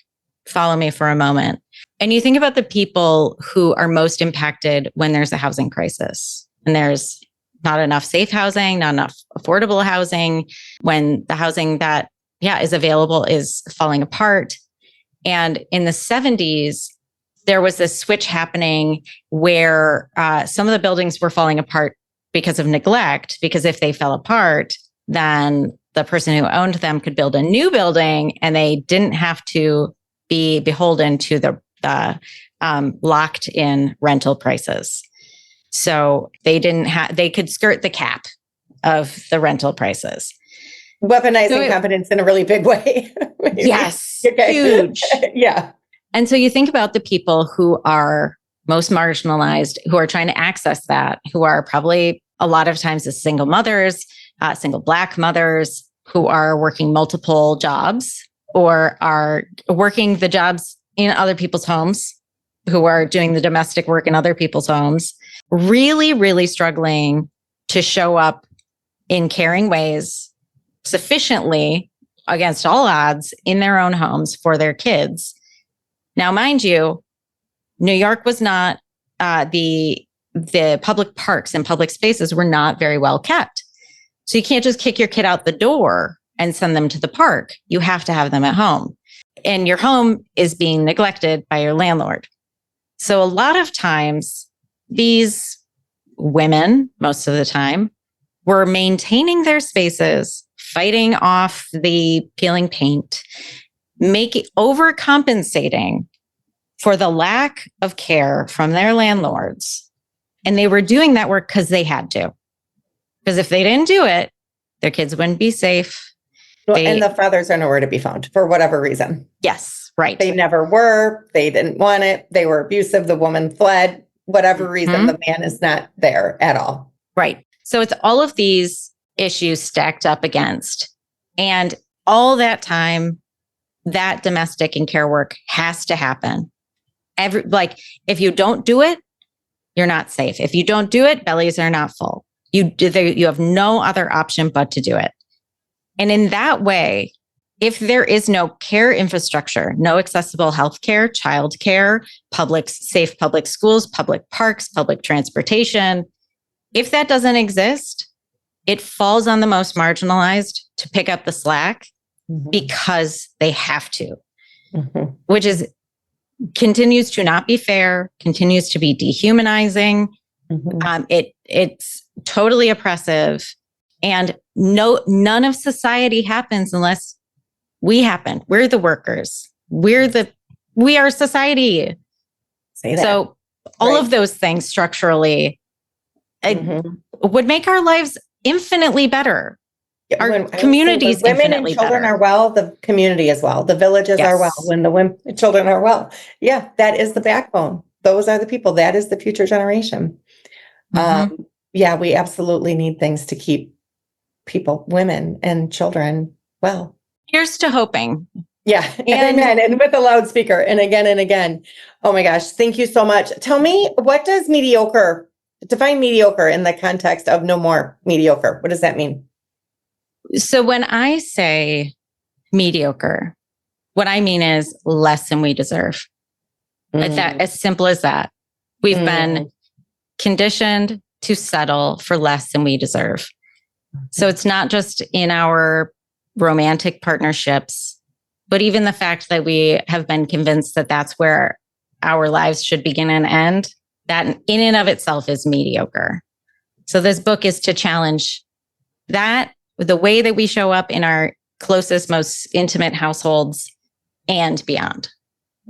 Follow me for a moment. And you think about the people who are most impacted when there's a housing crisis, and there's not enough safe housing, not enough affordable housing, when the housing that is available is falling apart. And in the 70s, there was this switch happening where some of the buildings were falling apart because of neglect, because if they fell apart, then the person who owned them could build a new building and they didn't have to be beholden to the locked in rental prices. So they could skirt the cap of the rental prices. Weaponizing competence in a really big way. Yes, huge. Yeah. And so you think about the people who are most marginalized, who are trying to access that, who are probably a lot of times as single mothers, single Black mothers, who are working multiple jobs or are working the jobs in other people's homes, who are doing the domestic work in other people's homes, really, really struggling to show up in caring ways sufficiently against all odds in their own homes for their kids. Now, mind you, New York was not, the public parks and public spaces were not very well kept. So you can't just kick your kid out the door and send them to the park. You have to have them at home. And your home is being neglected by your landlord. So a lot of times, these women, most of the time, were maintaining their spaces, fighting off the peeling paint, overcompensating for the lack of care from their landlords. And they were doing that work because they had to. Because if they didn't do it, their kids wouldn't be safe. And the fathers are nowhere to be found for whatever reason. Yes, right. They never were. They didn't want it. They were abusive. The woman fled. Whatever reason, the man is not there at all. Right. So it's all of these issues stacked up against. And all that time, that domestic and care work has to happen. If you don't do it, you're not safe. If you don't do it, bellies are not full. You have no other option but to do it. And in that way, if there is no care infrastructure, no accessible healthcare, childcare, safe public schools, public parks, public transportation, if that doesn't exist, it falls on the most marginalized to pick up the slack because they have to, which continues to not be fair, continues to be dehumanizing. It's totally oppressive. And none of society happens unless we happen. We're the workers. We are society. Say that. So all of those things structurally would make our lives infinitely better. Our communities infinitely better. Women and children are well, the community as well. The villages are well when the children are well. Yeah, that is the backbone. Those are the people. That is the future generation. We absolutely need things to keep people, women and children well. Here's to hoping. Yeah. Amen. And with a loudspeaker and again and again. Oh my gosh. Thank you so much. Tell me, what does define mediocre in the context of No More Mediocre? What does that mean? So when I say mediocre, what I mean is less than we deserve. It's that, as simple as that. We've been conditioned to settle for less than we deserve. So it's not just in our romantic partnerships, but even the fact that we have been convinced that that's where our lives should begin and end, that in and of itself is mediocre. So this book is to challenge that, the way that we show up in our closest, most intimate households and beyond.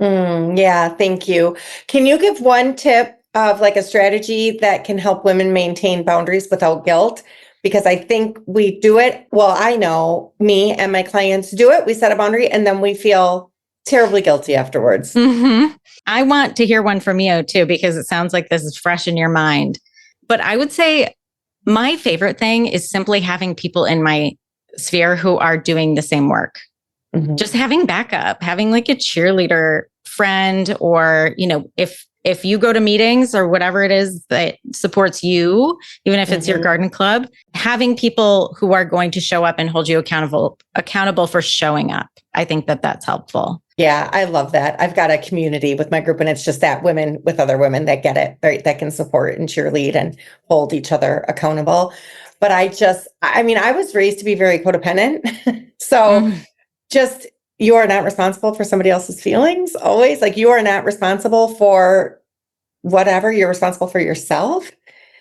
Yeah, thank you. Can you give one tip of a strategy that can help women maintain boundaries without guilt? Because I think we do it. Well, I know me and my clients do it. We set a boundary and then we feel terribly guilty afterwards. I want to hear one from you too, because it sounds like this is fresh in your mind. But I would say my favorite thing is simply having people in my sphere who are doing the same work. Just having backup, having a cheerleader friend, or, if you go to meetings or whatever it is that supports you, even if it's your garden club, having people who are going to show up and hold you accountable for showing up. I think that that's helpful. Yeah, I love that. I've got a community with my group and it's just that women with other women that get it, right? That can support and cheerlead and hold each other accountable. But I was raised to be very codependent. So you are not responsible for somebody else's feelings always. You are not responsible for whatever, you're responsible for yourself.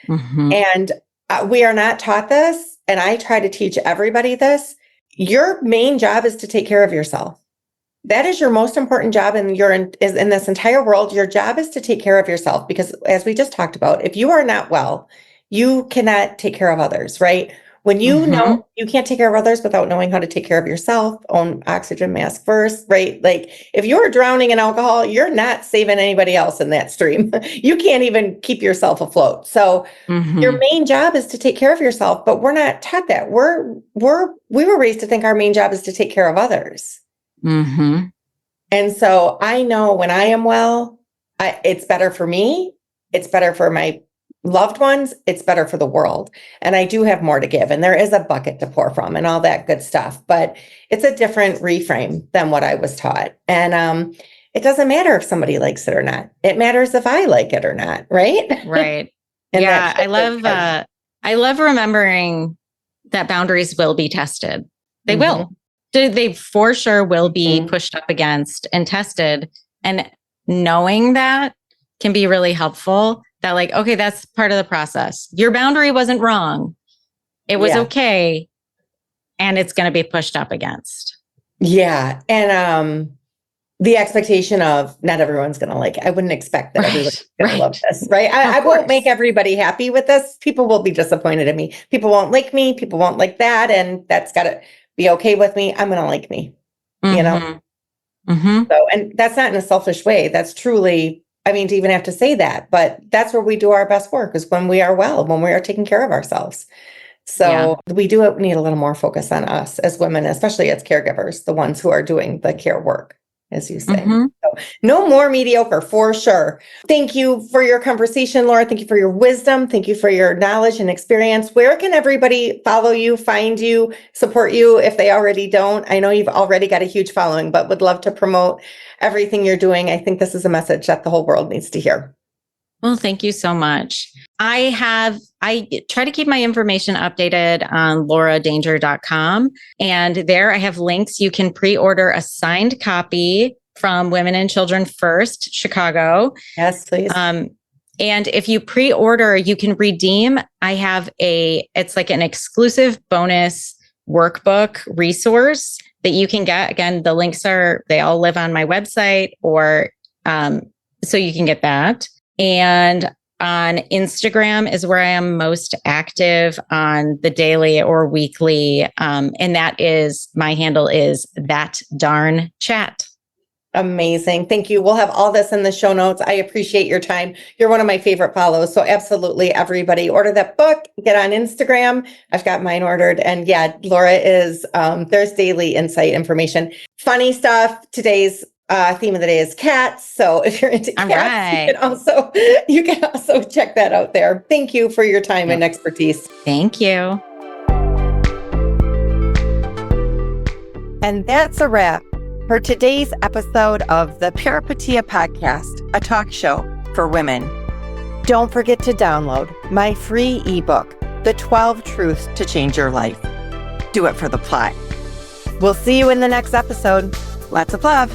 And we are not taught this. And I try to teach everybody this. Your main job is to take care of yourself. That is your most important job in this entire world. Your job is to take care of yourself, because as we just talked about, if you are not well, you cannot take care of others, right? When you know you can't take care of others without knowing how to take care of yourself, own oxygen mask first, right? Like if you're drowning in alcohol, you're not saving anybody else in that stream. You can't even keep yourself afloat. So your main job is to take care of yourself, but we're not taught that. We were raised to think our main job is to take care of others. And so I know when I am well, it's better for me. It's better for my loved ones. It's better for the world. And I do have more to give. And there is a bucket to pour from and all that good stuff. But it's a different reframe than what I was taught. And it doesn't matter if somebody likes it or not. It matters if I like it or not. Right. Right. And yeah. I love remembering that boundaries will be tested. They will. They for sure will be pushed up against and tested. And knowing that can be really helpful. That like, okay, that's part of the process. Your boundary wasn't wrong. It was okay. And it's going to be pushed up against. Yeah. And the expectation of not everyone's going to like it. I wouldn't expect that everyone's going to love this, right? I won't make everybody happy with this. People will be disappointed in me. People won't like me. People won't like that. And that's got to be okay with me. I'm going to like me, you know? So, and that's not in a selfish way. That's truly, I mean, to even have to say that, but that's where we do our best work is when we are well, when we are taking care of ourselves. So we do need a little more focus on us as women, especially as caregivers, the ones who are doing the care work, as you say. So, no more mediocre for sure. Thank you for your conversation, Laura. Thank you for your wisdom. Thank you for your knowledge and experience. Where can everybody follow you, find you, support you if they already don't? I know you've already got a huge following, but would love to promote everything you're doing. I think this is a message that the whole world needs to hear. Well, thank you so much. I try to keep my information updated on lauradanger.com. And there I have links. You can pre-order a signed copy from Women and Children First, Chicago. Yes, please. And if you pre-order, you can redeem. I have it's like an exclusive bonus workbook resource that you can get. Again, the links they all live on my website so you can get that. And on Instagram is where I am most active on the daily or weekly. And that is, my handle is that darn chat. Amazing. Thank you. We'll have all this in the show notes. I appreciate your time. You're one of my favorite follows. So absolutely everybody order that book, get on Instagram. I've got mine ordered. And yeah, Laura is, there's daily insight information, funny stuff. Today's theme of the day is cats. So if you're into cats, you can also check that out there. Thank you for your time and expertise. Thank you. And that's a wrap for today's episode of the Peripeteia Podcast, a talk show for women. Don't forget to download my free ebook, The 12 Truths to Change Your Life. Do it for the plot. We'll see you in the next episode. Lots of love.